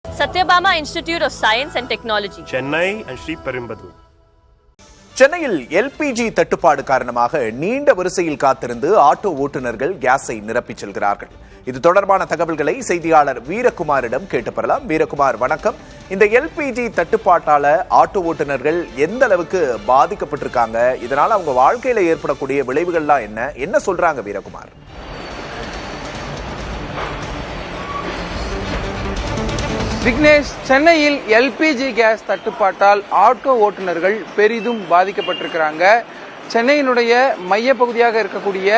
Satyabama Institute of Science and Technology, Chennai and Sri Perumbudur. சென்னையில் LPG தட்டுப்பாடு காரணமாக நீண்ட வரிசையில் காத்திருந்து ஆட்டோ ஓட்டுநர்கள் கேஸை நிரப்பிச் செல்கிறார்கள். இது தொடர்பான தகவல்களை செய்தியாளர் வீரகுமாரிடம் கேட்டு பெறலாம். வீரகுமார், வணக்கம். இந்த எல்பிஜி தட்டுப்பாட்டால ஆட்டோ ஓட்டுநர்கள் எந்த அளவுக்கு பாதிக்கப்பட்டிருக்காங்க, இதனால அவங்க வாழ்க்கையில ஏற்படக்கூடிய விளைவுகள்லாம் என்ன சொல்றாங்க வீரகுமார்? விக்னேஷ், சென்னையில் எல்பிஜி கேஸ் தட்டுப்பாட்டால் ஆட்டோ ஓட்டுநர்கள் பெரிதும் பாதிக்கப்பட்டிருக்கிறாங்க. சென்னையினுடைய மைய பகுதியாக இருக்கக்கூடிய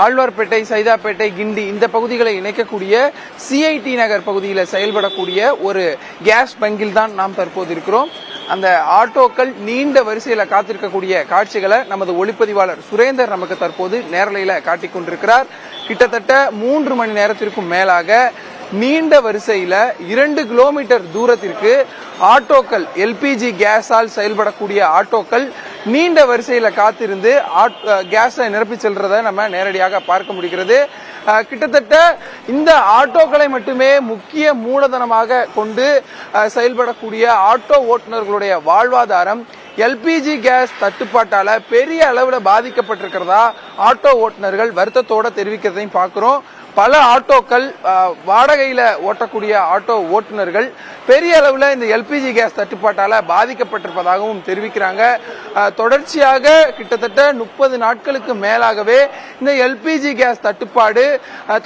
ஆழ்வார்பேட்டை, சைதாப்பேட்டை, கிண்டி இந்த பகுதிகளை இணைக்கக்கூடிய சிஐடி நகர் பகுதியில் செயல்படக்கூடிய ஒரு கேஸ் பங்கில் தான் நாம் தற்போது இருக்கிறோம். அந்த ஆட்டோக்கள் நீண்ட வரிசையில் காத்திருக்கக்கூடிய காட்சிகளை நமது ஒளிப்பதிவாளர் சுரேந்தர் நமக்கு தற்போது நேரலையில் காட்டிக் கொண்டிருக்கிறார். கிட்டத்தட்ட 3 மணி நேரத்திற்கும் மேலாக நீண்ட வரிசையில 2 கிலோமீட்டர் தூரத்திற்கு ஆட்டோக்கள், எல்பிஜி கேஸால் செயல்படக்கூடிய ஆட்டோக்கள் நீண்ட வரிசையில காத்திருந்து கேஸை நிரப்பி செல்றதை நம்ம நேரடியாக பார்க்க முடிகிறது. கிட்டத்தட்ட இந்த ஆட்டோக்களை மட்டுமே முக்கிய மூலதனமாக கொண்டு செயல்படக்கூடிய ஆட்டோ ஓட்டுநர்களுடைய வாழ்வாதாரம் எல்பிஜி கேஸ் தட்டுப்பாட்டால பெரிய அளவில் பாதிக்கப்பட்டிருக்கிறதா ஆட்டோ ஓட்டுநர்கள் வருத்தத்தோட தெரிவிக்கிறதையும் பார்க்கிறோம். பல ஆட்டோக்கள், வாடகையில ஓட்டக்கூடிய ஆட்டோ ஓட்டுநர்கள் பெரிய அளவில் இந்த எல்பிஜி கேஸ் தட்டுப்பாட்டால பாதிக்கப்பட்டிருப்பதாகவும் தெரிவிக்கிறாங்க. தொடர்ச்சியாக கிட்டத்தட்ட 30 நாட்களுக்கு மேலாகவே இந்த எல்பிஜி கேஸ் தட்டுப்பாடு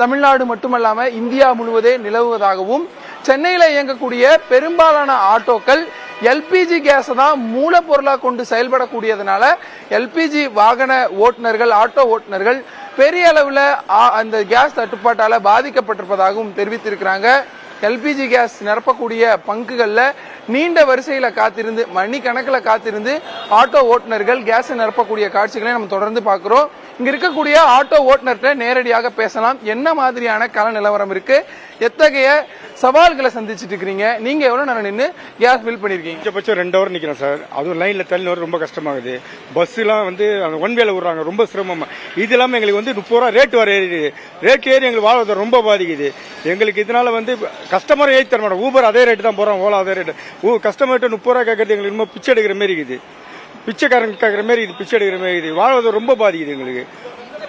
தமிழ்நாடு மட்டுமல்லாம இந்தியா முழுவதே நிலவுவதாகவும், சென்னையில இயங்கக்கூடிய பெரும்பாலான ஆட்டோக்கள் எல்பிஜி கேஸ் தான் மூலப்பொருளா கொண்டு செயல்படக்கூடியதுனால எல்பிஜி வாகன ஓட்டுநர்கள், ஆட்டோ ஓட்டுநர்கள் பெரிய அளவில் அந்த கேஸ் தட்டுப்பாட்டால பாதிக்கப்பட்டிருப்பதாகவும் தெரிவித்திருக்கிறாங்க. எல்பிஜி கேஸ் நிரப்பக்கூடிய பங்குகள்ல நீண்ட வரிசையில காத்திருந்து, மணிக்கணக்கில் காத்திருந்து ஆட்டோ ஓட்டுநர்கள் கேஸை நிரப்பக்கூடிய காட்சிகளை நம்ம தொடர்ந்து பார்க்கிறோம். இங்க இருக்கக்கூடிய ஆட்டோ ஓட்டுநர்கிட்ட நேரடியாக பேசலாம். என்ன மாதிரியான கள நிலவரம் இருக்கு, எத்தகைய சவால்களை சந்திச்சுட்டு இருக்கீங்க, நீங்க எவ்வளவு நேரம் நின்று கேஸ் ஃபில் பண்ணிருக்கீங்க? குறைஞ்சபட்சம் 2 ஹவர் நிக்கிறோம் சார். அதுவும் லைன்ல தள்ளி வர ரொம்ப கஷ்டமாகுது. பஸ் எல்லாம் வந்து ஒன் வேல விடுறாங்க, ரொம்ப சிரமமா. இது இல்லாம எங்களுக்கு வந்து 30 ரூபா ரேட் வர ஏறி எங்களுக்கு வாழ்வாதாரம் ரொம்ப பாதிக்குது. எங்களுக்கு இதனால வந்து கஸ்டமர் ஏற்றி தர மாட்டோம். ஊபர் அதே ரேட்டு தான் போறோம், ஓலா அதே ரேட்டு. கஸ்டமர்கிட்ட 30 ரூபா கேட்கறது எங்களுக்கு இன்னும் பிச்சை எடுக்கிற மாதிரி இருக்குது. பிச்சைக்காரங்க கேட்கற மாதிரி இது, பிச்சை எடுக்கிற மாதிரி இது. வாழ்வாதாரம் ரொம்ப பாதிக்குது எங்களுக்கு.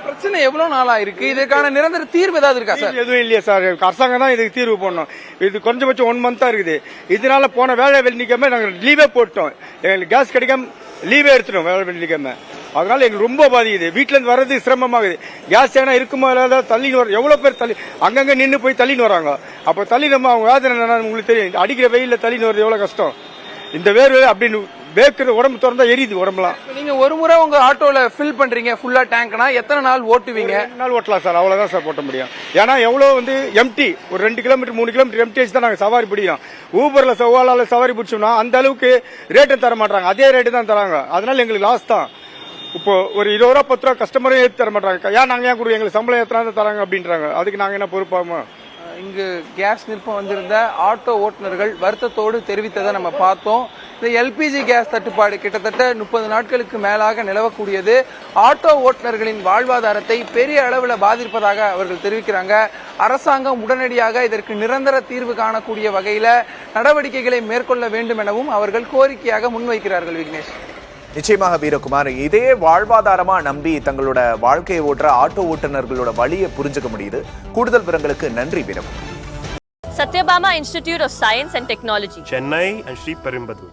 பிரச்சனை எவ்வளவு நாளா இருக்கு? இதற்கான நிரந்தர தீர்வு ஏதாவது இருக்கா சார்? எதுவும் இல்லையா சார். அரசாங்கம் தான் இதுக்கு தீர்வு போடணும். இது குறைஞ்சபட்சம் 1 மந்த் தான் இருக்குது. இதனால போன வேலை வெள்ளிக்காம நாங்கள் லீவே போட்டோம். எங்களுக்கு கேஸ் கிடைக்காம லீவே எடுத்துட்டோம் வேலை வெள்ளிக்காம. அதனால எங்களுக்கு ரொம்ப பாதிக்குது. வீட்டுல இருந்து வர்றது சிரமமாகுது. கேஸ் ஏன்னா இருக்குமா இல்லாத தள்ளின்னு வர எவ்வளவு பேர் தள்ளி அங்கங்க நின்று போய் தள்ளின்னு வராங்க. அப்ப தள்ளி நம்ம அவங்க வேதனை என்னன்னு உங்களுக்கு தெரியும். அடிக்கிற வெயில தள்ளின்னு வர்றது எவ்வளவு கஷ்டம். இந்த வேர்வை அப்படின்னு வேர்க்கிற உடம்பு திறந்தா எரியுது உடம்புலாம். நீங்க ஒரு முறை உங்க ஆட்டோல ஃபில் பண்றீங்க ஃபுல்லா டேங்க்னா எத்தனை நாள் ஓட்டுவீங்க? 2 நாள் ஓட்டலாம் சார், அவ்வளவுதான் சார் போட்ட முடியும். ஏன்னா எவ்வளவு வந்து எம்டி, ஒரு 2 கிலோமீட்டர் 3 கிலோமீட்டர் எம்டி தான் நாங்க சவாரி பிடிக்கிறோம். ஊபர்ல ஓலால சவாரி பிடிச்சோம்னா அந்த அளவுக்கு ரேட்டு தர மாட்டாங்க, அதே ரேட்டு தான் தராங்க. அதனால எங்களுக்கு லாஸ் தான். இப்போ ஒரு 20 ரூபா 10 ரூபா கஸ்டமரே ஏற்றி தர மாட்டாங்க. ஏன் நாங்க ஏன் கொடுங்க, எங்களுக்கு சம்பளம் ஏற்றினா தராங்க அப்படின்றாங்க. அதுக்கு நாங்க என்ன பொறுப்பாமா? இங்கு கேஸ் நிரப்ப வந்திருந்த ஆட்டோ ஓட்டுநர்கள் வருத்தத்தோடு தெரிவித்ததை நம்ம பார்த்தோம். இந்த எல்பிஜி கேஸ் தட்டுப்பாடு கிட்டத்தட்ட 30 நாட்களுக்கு மேலாக நிலவக்கூடியது ஆட்டோ ஓட்டுநர்களின் வாழ்வாதாரத்தை பெரிய அளவில் பாதிப்பதாக அவர்கள் தெரிவிக்கிறாங்க. அரசாங்கம் உடனடியாக இதற்கு நிரந்தர தீர்வு காணக்கூடிய வகையில நடவடிக்கைகளை மேற்கொள்ள வேண்டும் எனவும் அவர்கள் கோரிக்கையாக முன்வைக்கிறார்கள். விக்னேஷ், நிச்சயமாக வீரகுமார், இதே வாழ்வாதாரமா நம்பி தங்களோட வாழ்க்கையை ஓட்டுற ஆட்டோ ஓட்டுநர்களோட வழியை புரிஞ்சுக்க முடியுது. கூடுதல் விவரங்களுக்கு நன்றி Veerakumar. Satyabama Institute of Science and Technology, Chennai and Sri Perumbudur.